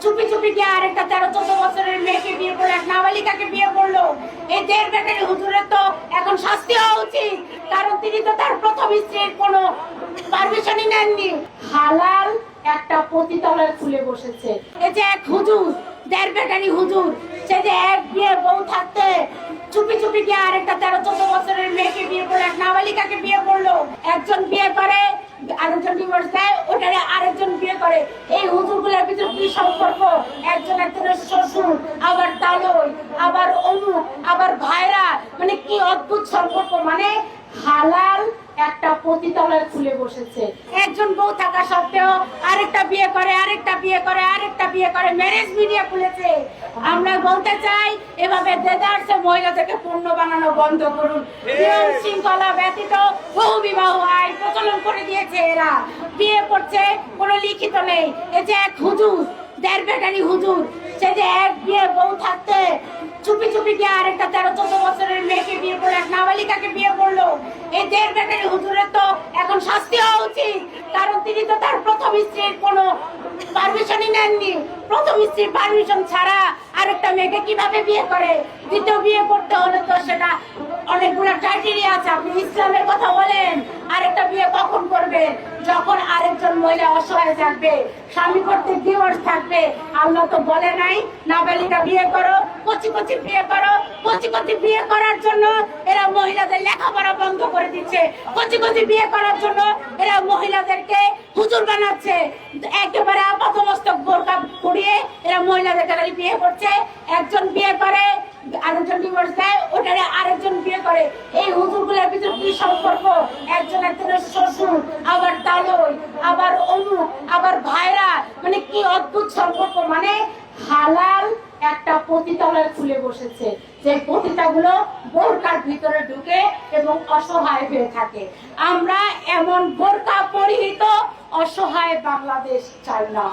চুপি চুপি গিয়ে আরেকটা 13-14 বছরের মেয়েকে বিয়ে করলো, এক নাবালিকাকে বিয়ে করলো। এই দেড় বেকারি হুজুরের তো এখন শাস্তি হওয়া উচিত, কারণ তিনি তো তার প্রথম স্ত্রীর কোনো পারমিশনই নেননি। হালাল একটা পতিতালয় খুলে বসেছে। এই যে এক হুজুর, দেড় বেকারি হুজুর, সে যে এক বিয়ে বউ থাকতে চুপি চুপি গিয়ে আরেকটা 13-14 বছরের মেয়েকে বিয়ে করলো, এক নাবালিকাকে বিয়ে করলো। একজন বিয়ে করে, আরেকজন ডিভোর্স দেয়, ওটারে আরেকজন বিয়ে করে। এই হুজুরগুলোর ভিতরে কি সম্পর্ক? একজন একজনের শ্বশুর, আবার তালই, আবার অমুক, আবার ভাইরা, মানে কি অদ্ভুত সম্পর্ক। মানে হালাল একটা পতিতালয় খুলে বসেছে। একজন বউ থাকা সত্ত্বেও আরেকটা বিয়ে করে, আরেকটা বিয়ে করে, আরেকটা বিয়ে করে, ম্যারেজ মিডিয়া খুলেছে। আমরা বলতে চাই, এভাবে দেদারসে মহিলাদেরকে পণ্য বানানো বন্ধ করুন। নিয়ম শৃঙ্খলা ব্যতীত বহু বিবাহ আইন প্রচলন করে দিয়েছে এরা। বিয়ে করছে, কোনো লিখিত নেই। এই যে এক হুজুর, দেড় বেকারি হুজুর, সে যে এক বিয়ে বউ থাকতে চুপি চুপি গিয়ে আরেকটা 13-14 বছরের মেয়েকে বিয়ে করলো, এক নাবালিকাকে বিয়ে করলো। এই দেড় বেকারি হুজুরের তো এখন শাস্তি হওয়া উচিত, কারণ তিনি তো তার প্রথম স্ত্রীর কোনো পারমিশনই নেননি। প্রথম স্ত্রীর পারমিশন ছাড়া আরেকটা মেয়েকে কিভাবে বিয়ে করে? দ্বিতীয় বিয়ে করতে হলে তো সেটা অনেকগুলো ক্রাইটেরিয়া আছে। আপনি ইসলামের কথা বলেন, আরেকটা বিয়ে কখন করবেন? যখন আরেকজন মহিলা অসহায় থাকবে, স্বামী করতে ডিভোর্স থাকবে। আল্লাহ তো বলে নাই নাবালিকা বিয়ে করো, কচি কচি বিয়ে করো। কচি কচি বিয়ে করার জন্য এরা মহিলাদের লেখাপড়া বন্ধ করে দিচ্ছে। কচি কচি বিয়ে করার জন্য এরা মহিলাদেরকে হুজুর বানাচ্ছে। একেবারে আপাতমস্তক বোরকা পরিয়ে এরা মহিলাদেরকে বিয়ে করছে। একজন বিয়ে করে, আরেকজন ডিভোর্স দেয়, ওটারে আরেকজন বিয়ে করে। এই হুজুরগুলোর ভিতরে কি সম্পর্ক? একজন একজনের শ্বশুর, আবার তালই, আবার অমুক, আবার ভাইরা, মানে কি অদ্ভুত সম্পর্ক। মানে হালাল একটা পতিতালয় খুলে বসেছে, যে পতিতাগুলো বোরকার ভিতরে ঢুকে এবং অসহায় হয়ে থাকে। আমরা এমন বোরকা পরিহিত অসহায় বাংলাদেশ চাই না।